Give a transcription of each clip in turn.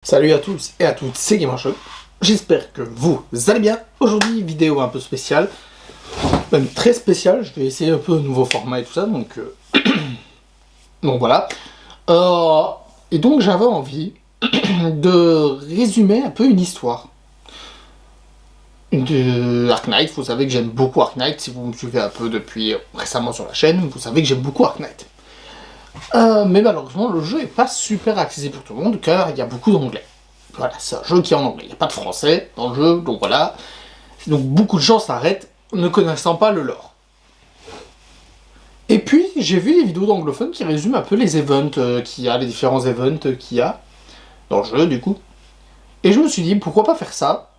Salut à tous et à toutes, c'est GamerShop. J'espère que vous allez bien. Aujourd'hui, vidéo un peu spéciale, même très spéciale. Je vais essayer un peu un nouveau format et tout ça, donc voilà. Et donc j'avais envie de résumer un peu une histoire de Ark Knight. Vous savez que j'aime beaucoup Ark Knight. Si vous me suivez un peu depuis récemment sur la chaîne, vous savez que j'aime beaucoup Ark Knight. Mais malheureusement, le jeu n'est pas super accessible pour tout le monde, car il y a beaucoup d'anglais. Voilà, c'est un jeu qui est en anglais. Il n'y a pas de français dans le jeu, donc voilà. Donc beaucoup de gens s'arrêtent ne connaissant pas le lore. Et puis, j'ai vu des vidéos d'anglophones qui résument un peu les events qu'il y a, les différents events qu'il y a dans le jeu, du coup. Et je me suis dit, pourquoi pas faire ça,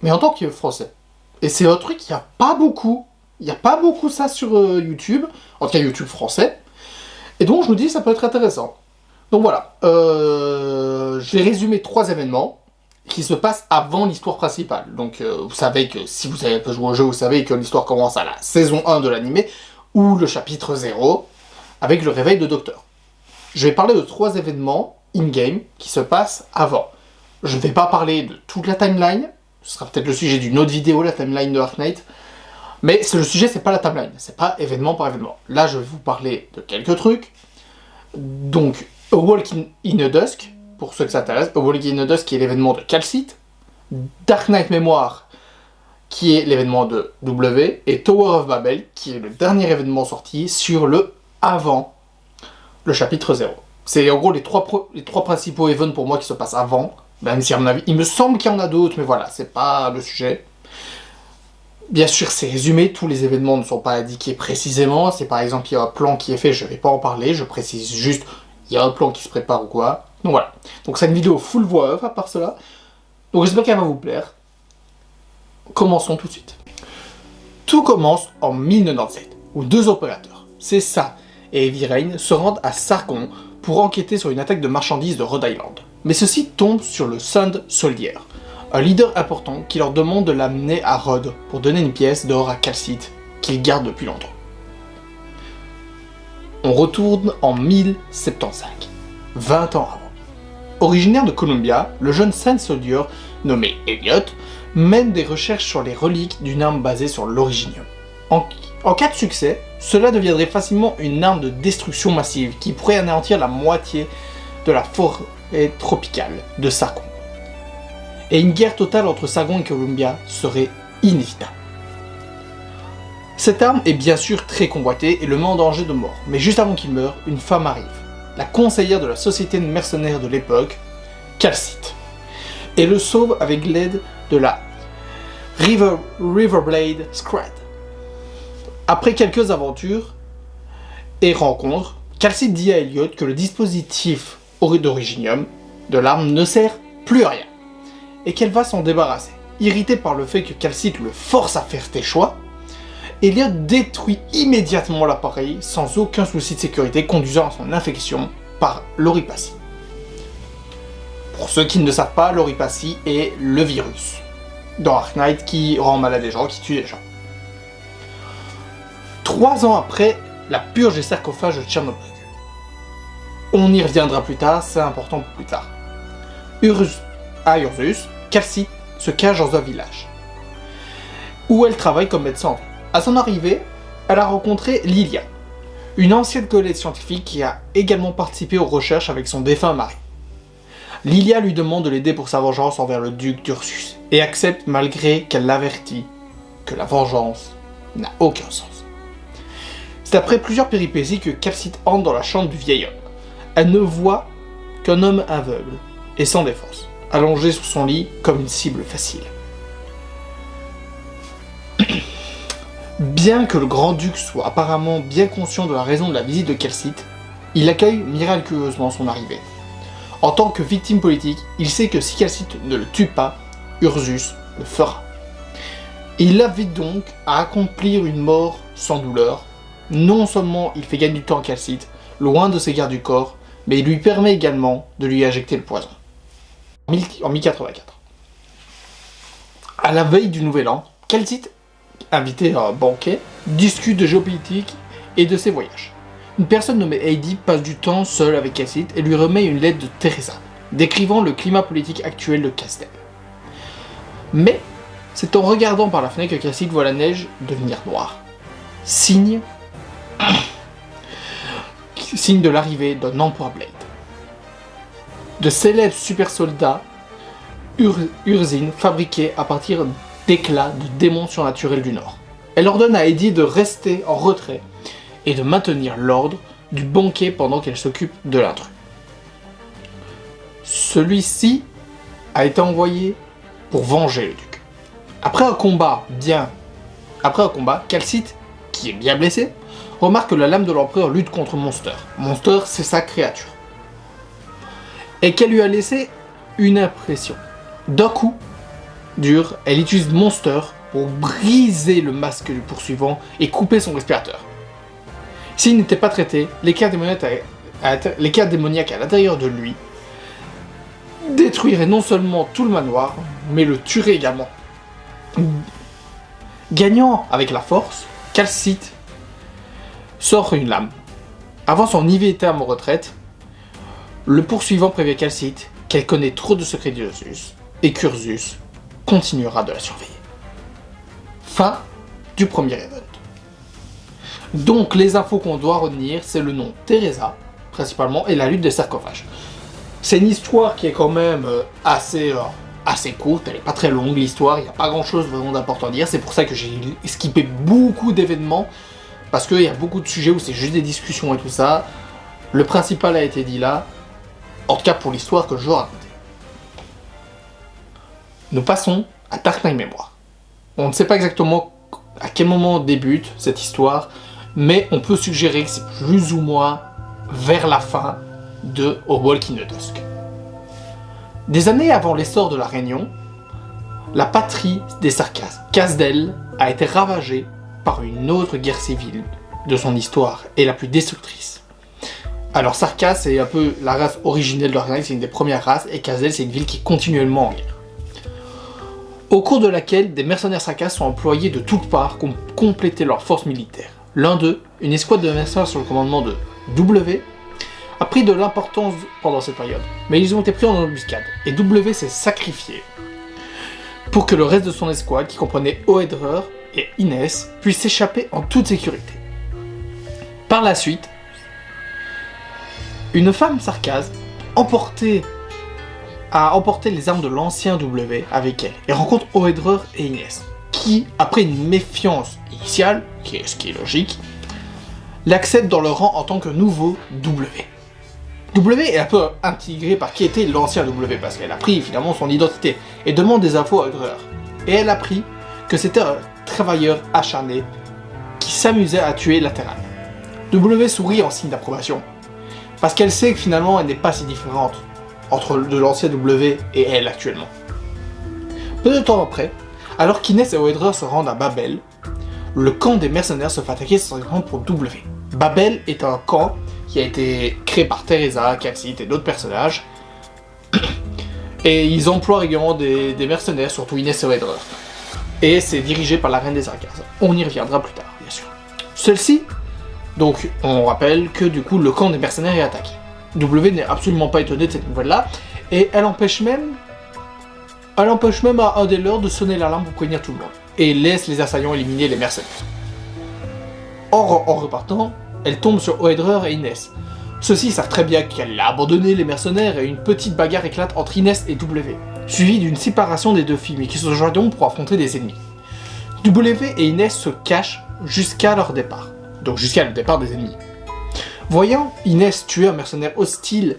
mais en tant que français. Et c'est un truc qu'il n'y a pas beaucoup. Il n'y a pas beaucoup ça sur YouTube, en tout cas YouTube français. Et donc je me dis ça peut être intéressant. Donc voilà, je vais résumer 3 événements qui se passent avant l'histoire principale. Donc vous savez que si vous avez un peu joué au jeu, vous savez que l'histoire commence à la saison 1 de l'anime, ou le chapitre 0, avec le réveil de Docteur. Je vais parler de 3 événements in-game qui se passent avant. Je ne vais pas parler de toute la timeline, ce sera peut-être le sujet d'une autre vidéo, la timeline de Ark Knight. Mais le sujet, c'est pas la timeline, c'est pas événement par événement. Là, je vais vous parler de quelques trucs. Donc, A Walk in a Dusk, pour ceux que ça intéresse, A Walk in a Dusk qui est l'événement de Calcite, Dark Knight Memoir, qui est l'événement de W, et Tower of Babel, qui est le dernier événement sorti sur le avant le chapitre 0. C'est en gros les trois principaux events pour moi qui se passent avant, même si à mon avis, il me semble qu'il y en a d'autres, mais voilà, c'est pas le sujet. Bien sûr, c'est résumé, tous les événements ne sont pas indiqués précisément. Si par exemple il y a un plan qui est fait, je ne vais pas en parler, je précise juste il y a un plan qui se prépare ou quoi. Donc voilà. Donc c'est une vidéo full voix off à part cela. Donc j'espère qu'elle va vous plaire. Commençons tout de suite. Tout commence en 1097, où 2 opérateurs, Cessa et Heavy Rain, se rendent à Sargon pour enquêter sur une attaque de marchandises de Rhode Island. Mais ceux-ci tombent sur le Sand Soldier, un leader important qui leur demande de l'amener à Rhodes pour donner une pièce d'or à Calcite, qu'il garde depuis longtemps. On retourne en 1075, 20 ans avant. Originaire de Columbia, le jeune Sand Soldier, nommé Elliot, mène des recherches sur les reliques d'une arme basée sur l'Originium. En cas de succès, cela deviendrait facilement une arme de destruction massive qui pourrait anéantir la moitié de la forêt tropicale de Sargon. Et une guerre totale entre Sargon et Columbia serait inévitable. Cette arme est bien sûr très convoitée et le met en danger de mort, mais juste avant qu'il meure, une femme arrive, la conseillère de la société de mercenaires de l'époque, Calcite, et le sauve avec l'aide de la Riverblade Scrad. Après quelques aventures et rencontres, Calcite dit à Elliot que le dispositif d'Originium de l'arme ne sert plus à rien, et qu'elle va s'en débarrasser. Irrité par le fait que Calcite le force à faire ses choix, Elliot détruit immédiatement l'appareil sans aucun souci de sécurité, conduisant à son infection par l'Oripacie. Pour ceux qui ne le savent pas, l'Oripacie est le virus dans Ark Knight qui rend malade les gens, qui tue les gens. 3 ans après la purge des sarcophages de Tchernobyl. On y reviendra plus tard, c'est important pour plus tard. À Ursus, Calcite se cache dans un village, où elle travaille comme médecin. À son arrivée, elle a rencontré Lilia, une ancienne collègue scientifique qui a également participé aux recherches avec son défunt mari. Lilia lui demande de l'aider pour sa vengeance envers le duc d'Ursus, et accepte malgré qu'elle l'avertit que la vengeance n'a aucun sens. C'est après plusieurs péripéties que Calcite entre dans la chambre du vieil homme. Elle ne voit qu'un homme aveugle et sans défense, allongé sur son lit comme une cible facile. Bien que le grand-duc soit apparemment bien conscient de la raison de la visite de Calcite, il accueille miraculeusement son arrivée. En tant que victime politique, il sait que si Calcite ne le tue pas, Ursus le fera. Il l'invite donc à accomplir une mort sans douleur. Non seulement il fait gagner du temps à Calcite, loin de ses gardes du corps, mais il lui permet également de lui injecter le poison. En 1084. À la veille du Nouvel An, Calcite, invité à un banquet, discute de géopolitique et de ses voyages. Une personne nommée Heidi passe du temps seule avec Calcite et lui remet une lettre de Teresa, décrivant le climat politique actuel de Castel. Mais c'est en regardant par la fenêtre que Casside voit la neige devenir noire. Signe de l'arrivée d'un Emperor Blade. De célèbres super soldats Urzin fabriqués à partir d'éclats de démons surnaturels du Nord. Elle ordonne à Eddie de rester en retrait et de maintenir l'ordre du banquet pendant qu'elle s'occupe de l'intrus. Celui-ci a été envoyé pour venger le duc. Après un combat, Calcite, qui est bien blessé, remarque que la lame de l'empereur lutte contre Monster. Monster, c'est sa créature. Et qu'elle lui a laissé une impression. D'un coup dur, elle utilise Monster pour briser le masque du poursuivant et couper son respirateur. S'il n'était pas traité, l'éclair démoniaque à l'intérieur de lui détruirait non seulement tout le manoir, mais le tuerait également. Gagnant avec la force, Calcite sort une lame. Avant son terme en retraite, le poursuivant prévient Calcite qu'elle connaît trop de secrets d'Ursus et qu'Ursus continuera de la surveiller. Fin du premier event. Donc les infos qu'on doit retenir, c'est le nom Theresa, principalement, et la lutte des sarcophages. C'est une histoire qui est quand même assez courte, elle n'est pas très longue l'histoire, il n'y a pas grand chose vraiment d'important à dire, c'est pour ça que j'ai skippé beaucoup d'événements, parce qu'il y a beaucoup de sujets où c'est juste des discussions et tout ça. Le principal a été dit là, en tout cas pour l'histoire que je veux raconter. Nous passons à Dark Knight Memoirs. On ne sait pas exactement à quel moment débute cette histoire, mais on peut suggérer que c'est plus ou moins vers la fin de A Walk in the Dusk. Des années avant l'essor de la Réunion, la patrie des Sarkaz, Casdel, a été ravagée par une autre guerre civile de son histoire, et la plus destructrice. Alors Sarkaz, c'est un peu la race originelle de Dark Knight, c'est une des premières races, et Casdel, c'est une ville qui est continuellement en guerre. Au cours de laquelle des mercenaires Sarkaz sont employés de toutes parts pour compléter leur force militaire. L'un d'eux, une escouade de mercenaires sous le commandement de W, a pris de l'importance pendant cette période, mais ils ont été pris en embuscade, et W s'est sacrifié pour que le reste de son escouade, qui comprenait Oedrer et Inès, puisse s'échapper en toute sécurité. Par la suite, une femme Sarkaz a emporté les armes de l'ancien W avec elle, et rencontre Oedrer et Inès, qui, après une méfiance initiale, ce qui est logique, l'acceptent dans leur rang en tant que nouveau W. W est un peu intégré par qui était l'ancien W, parce qu'elle a pris finalement son identité, et demande des infos à Oedrer. Et elle a appris que c'était un travailleur acharné qui s'amusait à tuer latéral. W sourit en signe d'approbation, parce qu'elle sait que finalement elle n'est pas si différente entre de l'ancien W et elle actuellement. Peu de temps après, alors qu'Inès et Oedrer se rendent à Babel, le camp des mercenaires se fait attaquer spécifiquement pour W. Babel est un camp qui a été créé par Theresa, Calcite et d'autres personnages, et ils emploient régulièrement des mercenaires, surtout Inès et Oedrer. Et c'est dirigé par la reine des Sarkaz. On y reviendra plus tard, bien sûr. Celle-ci, donc on rappelle que du coup le camp des mercenaires est attaqué. W n'est absolument pas étonné de cette nouvelle-là, et elle empêche même à un des leurs de sonner l'alarme pour prévenir tout le monde, et laisse les assaillants éliminer les mercenaires. En repartant, elle tombe sur Oedrer et Inès. Ceux-ci savent très bien qu'elle a abandonné les mercenaires, et une petite bagarre éclate entre Inès et W, suivie d'une séparation des deux filles, mais qui se joindront pour affronter des ennemis. W et Inès se cachent jusqu'à leur départ, donc jusqu'à le départ des ennemis. Voyant Inès tuer un mercenaire hostile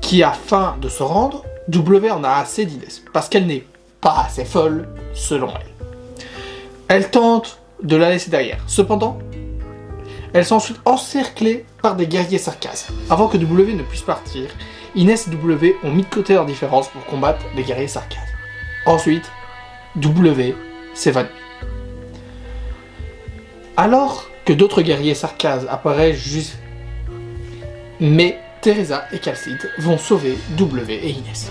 qui a faim de se rendre, W en a assez d'Inès, parce qu'elle n'est pas assez folle, selon elle. Elle tente de la laisser derrière. Cependant, elles sont ensuite encerclées par des guerriers Sarkaz. Avant que W ne puisse partir, Inès et W ont mis de côté leurs différences pour combattre les guerriers Sarkaz. Ensuite, W s'évanouit. Alors que d'autres guerriers Sarkaz apparaissent juste... Mais Theresa et Calcite vont sauver W et Inès.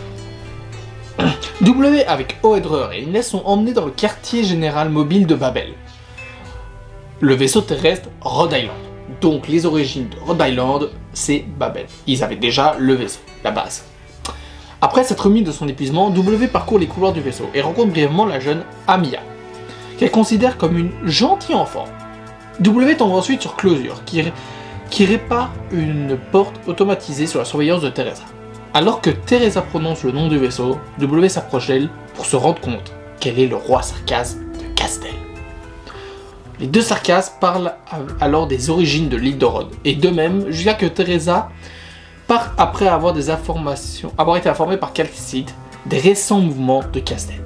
W avec Oedrer et Inès sont emmenés dans le quartier général mobile de Babel. Le vaisseau terrestre Rhode Island. Donc les origines de Rhode Island, c'est Babel. Ils avaient déjà le vaisseau, la base. Après s'être remis de son épuisement, W parcourt les couloirs du vaisseau et rencontre brièvement la jeune Amiya, qu'elle considère comme une gentille enfant. W tombe ensuite sur Closure, qui répare une porte automatisée sur la surveillance de Teresa. Alors que Teresa prononce le nom du vaisseau, W s'approche d'elle pour se rendre compte qu'elle est le roi Sarkaz de Castel. Les deux Sarkaz parlent alors des origines de l'île de Rhodes, et d'eux-mêmes jusqu'à que Teresa part après avoir été informée par Calcite des récents mouvements de Castel.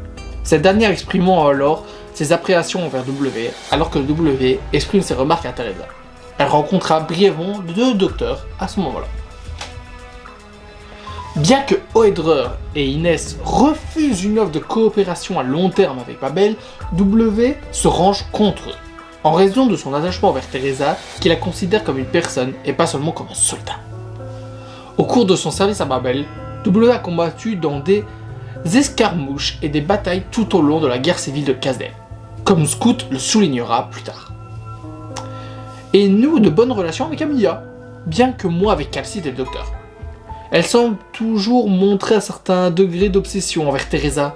Cette dernière exprimant alors ses appréhensions envers W, alors que W exprime ses remarques à Teresa. Elle rencontra brièvement deux docteurs à ce moment-là. Bien que Oedrer et Inès refusent une offre de coopération à long terme avec Babel, W se range contre eux, en raison de son attachement envers Teresa, qui la considère comme une personne et pas seulement comme un soldat. Au cours de son service à Babel, W a combattu dans des escarmouches et des batailles tout au long de la guerre civile de Castel, comme Scout le soulignera plus tard. Et noue de bonnes relations avec Amiya, bien que moins avec Calcite et le docteur. Elle semble toujours montrer un certain degré d'obsession envers Teresa,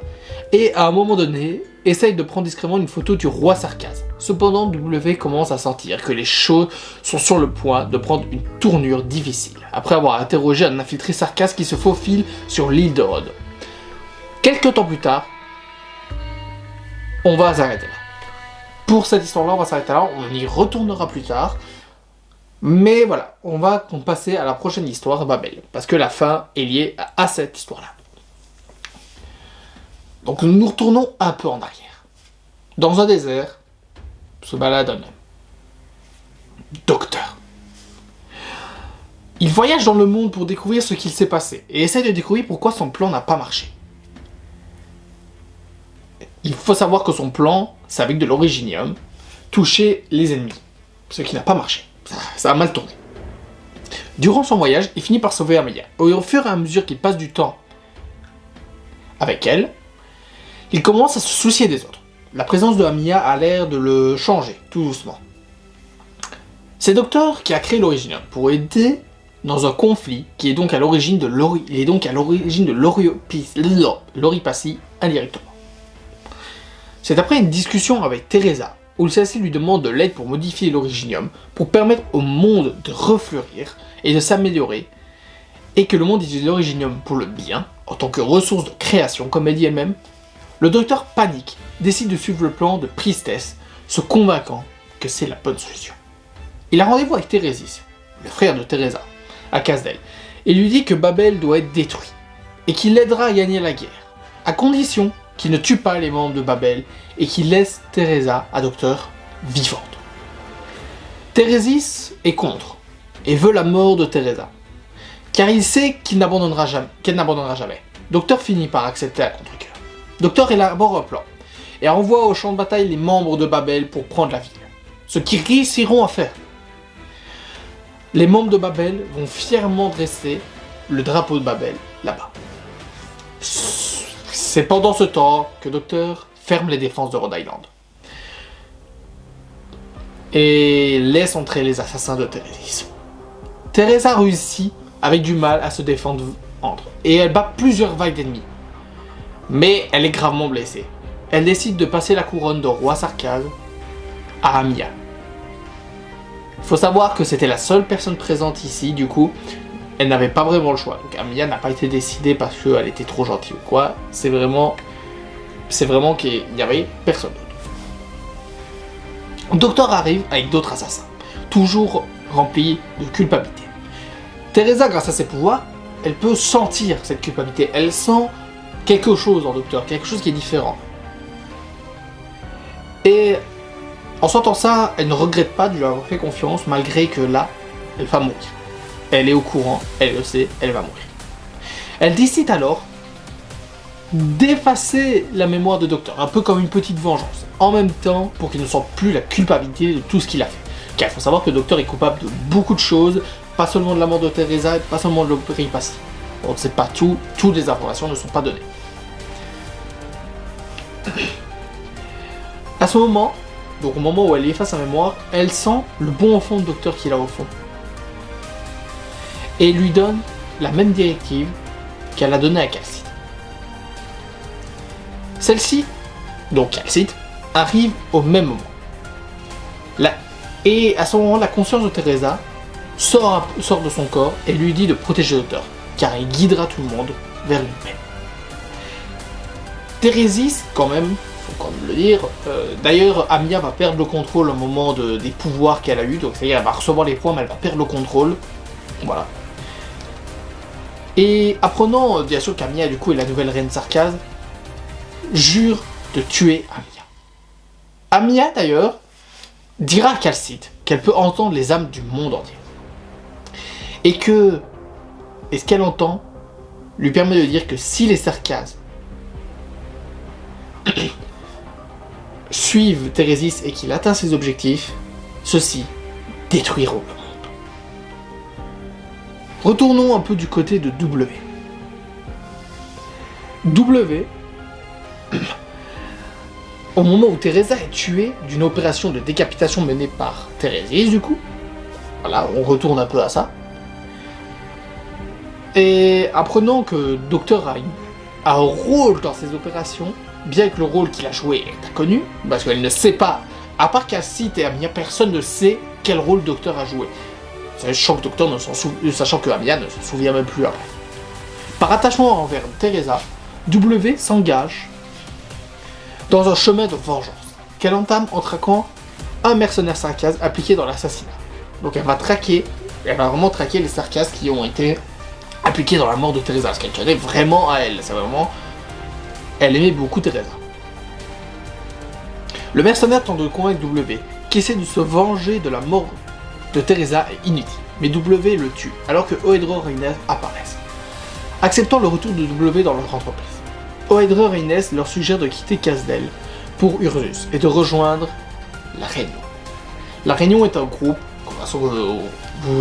et à un moment donné, essaye de prendre discrètement une photo du roi Sarkaz. Cependant, W commence à sentir que les choses sont sur le point de prendre une tournure difficile, après avoir interrogé un infiltré Sarkaz qui se faufile sur l'île de Rhodes. Quelques temps plus tard, on va s'arrêter là. Pour cette histoire-là, on va s'arrêter là, on y retournera plus tard. Mais voilà, on va passer à la prochaine histoire, Babel, parce que la fin est liée à cette histoire-là. Donc nous retournons un peu en arrière. Dans un désert, se balade un homme. Docteur. Il voyage dans le monde pour découvrir ce qu'il s'est passé, et essaie de découvrir pourquoi son plan n'a pas marché. Il faut savoir que son plan, c'est avec de l'originium, toucher les ennemis, ce qui n'a pas marché. Ça a mal tourné. Durant son voyage, il finit par sauver Amiya. Et au fur et à mesure qu'il passe du temps avec elle, il commence à se soucier des autres. La présence de Amiya a l'air de le changer, tout doucement. C'est Docteur qui a créé l'Originium pour aider dans un conflit qui est donc à l'origine de l'Oripacie indirectement. C'est après une discussion avec Teresa, où celle-ci lui demande de l'aide pour modifier l'Originium, pour permettre au monde de refleurir et de s'améliorer, et que le monde utilise l'Originium pour le bien, en tant que ressource de création, comme elle dit elle-même, le docteur panique, décide de suivre le plan de Priestess, se convainquant que c'est la bonne solution. Il a rendez-vous avec Térésis, le frère de Teresa, à Castel, et lui dit que Babel doit être détruit, et qu'il l'aidera à gagner la guerre, à condition qu'il ne tue pas les membres de Babel et qu'il laisse Teresa à Docteur vivante. Térésis est contre et veut la mort de Teresa, car il sait qu'elle n'abandonnera jamais. Docteur finit par accepter à contre-cœur. Docteur élabore un plan et envoie au champ de bataille les membres de Babel pour prendre la ville, ce qu'ils réussiront à faire. Les membres de Babel vont fièrement dresser le drapeau de Babel là-bas. C'est pendant ce temps que Docteur ferme les défenses de Rhode Island et laisse entrer les assassins de Térésis. Teresa réussit avec du mal à se défendre et elle bat plusieurs vagues d'ennemis. Mais elle est gravement blessée. Elle décide de passer la couronne de roi Sarkaz à Amiya. Il faut savoir que c'était la seule personne présente ici, du coup, elle n'avait pas vraiment le choix. Donc Amiya n'a pas été décidée parce qu'elle était trop gentille ou quoi. C'est vraiment qu'il n'y avait personne d'autre. Docteur arrive avec d'autres assassins, toujours remplis de culpabilité. Teresa, grâce à ses pouvoirs, elle peut sentir cette culpabilité. Elle sent quelque chose en Docteur, quelque chose qui est différent. Et en sentant ça, elle ne regrette pas de lui avoir fait confiance, malgré que là, elle va mourir. Elle est au courant, elle le sait, elle va mourir. Elle décide alors d'effacer la mémoire de Docteur, un peu comme une petite vengeance, en même temps pour qu'il ne sente plus la culpabilité de tout ce qu'il a fait. Car il faut savoir que le Docteur est coupable de beaucoup de choses, pas seulement de la mort de Teresa, pas seulement de l'Oripacie. On ne sait pas tout, toutes les informations ne sont pas données. À ce moment, donc au moment où elle efface sa mémoire, elle sent le bon enfant de Docteur qu'il a au fond. Et lui donne la même directive qu'elle a donné à Calcite. Celle-ci, donc Calcite, arrive au même moment. Et à ce moment, la conscience de Teresa sort de son corps et lui dit de protéger l'auteur, car il guidera tout le monde vers une paix. Thérésis, quand même, faut quand même le dire, d'ailleurs Amiya va perdre le contrôle au moment des pouvoirs qu'elle a eu, donc c'est-à-dire elle va recevoir les points mais elle va perdre le contrôle, voilà. Et apprenant bien sûr qu'Amiya du coup est la nouvelle reine Sarkaz, jure de tuer Amiya. Amiya d'ailleurs dira à Calcite qu'elle peut entendre les âmes du monde entier. Et ce qu'elle entend lui permet de dire que si les Sarkaz suivent Thérésis et qu'il atteint ses objectifs, ceux-ci détruiront le monde. Retournons un peu du côté de W. W, au moment où Teresa est tuée d'une opération de décapitation menée par Thérésis, du coup, voilà, on retourne un peu à ça. Et apprenant que Docteur a un rôle dans ces opérations, bien que le rôle qu'il a joué est inconnu, parce qu'elle ne sait pas, à part Calcite et Amiya, personne ne sait quel rôle Docteur a joué. Sachant que Amiya ne se souvient même plus après. Par attachement envers Teresa, W s'engage dans un chemin de vengeance, qu'elle entame en traquant un mercenaire Sarkaz impliqué dans l'assassinat. Donc elle va vraiment traquer les Sarkaz qui ont été impliqués dans la mort de Teresa, parce qu'elle tenait vraiment à elle, c'est vraiment... Elle aimait beaucoup Teresa. Le mercenaire tente de convaincre W qu'essaie de se venger de la mort de Teresa est inutile, mais W le tue, alors que Oedror et Inès apparaissent, acceptant le retour de W dans leur entreprise. Oedror et Inès leur suggèrent de quitter Casdel pour Ursus et de rejoindre la Réunion. La Réunion est un groupe,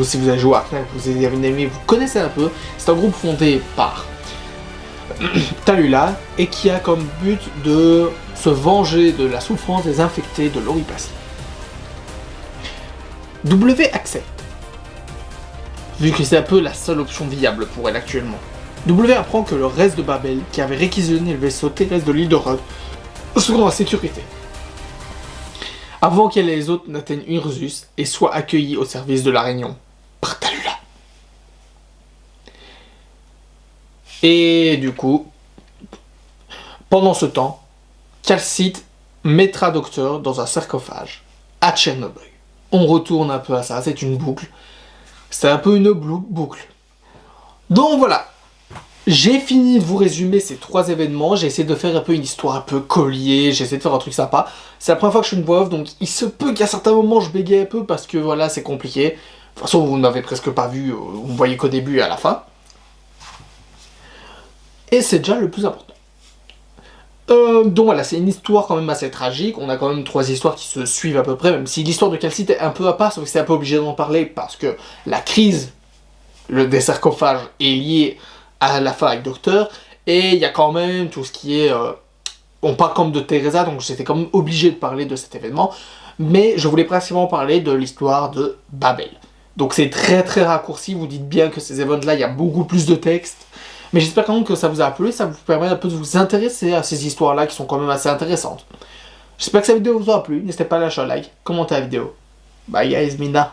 si vous avez joué à Arknight, vous avez aimé, vous connaissez un peu, c'est un groupe fondé par Talula et qui a comme but de se venger de la souffrance des infectés de l'Oripacie. W accepte, vu que c'est un peu la seule option viable pour elle actuellement. W apprend que le reste de Babel, qui avait réquisitionné le vaisseau terrestre de l'île de Rhodes, seront en sécurité, avant qu'elle et les autres n'atteignent Ursus et soient accueillis au service de la Réunion par Talula. Et du coup, pendant ce temps, Calcite mettra Docteur dans un sarcophage à Tchernobyl. On retourne un peu à ça, c'est une boucle. C'est un peu une boucle. Donc voilà, j'ai fini de vous résumer ces 3 événements. J'ai essayé de faire un peu une histoire un peu collier, j'ai essayé de faire un truc sympa. C'est la première fois que je fais une voix off, donc il se peut qu'à certains moments je bégaye un peu parce que voilà, c'est compliqué. De toute façon, vous ne m'avez presque pas vu, vous me voyez qu'au début et à la fin. Et c'est déjà le plus important. Donc voilà, c'est une histoire quand même assez tragique. On a quand même 3 histoires qui se suivent à peu près, même si l'histoire de Calcite est un peu à part, sauf que c'est un peu obligé d'en parler parce que la crise des sarcophages est liée à la fin avec Docteur, et il y a quand même tout ce qui est... on parle comme de Teresa, donc j'étais quand même obligé de parler de cet événement, mais je voulais principalement parler de l'histoire de Babel. Donc c'est très très raccourci, vous dites bien que ces événements-là, il y a beaucoup plus de texte, mais j'espère quand même que ça vous a plu, ça vous permet un peu de vous intéresser à ces histoires-là qui sont quand même assez intéressantes. J'espère que cette vidéo vous aura plu, n'hésitez pas à lâcher un like, commenter la vidéo. Bye guys, Mina.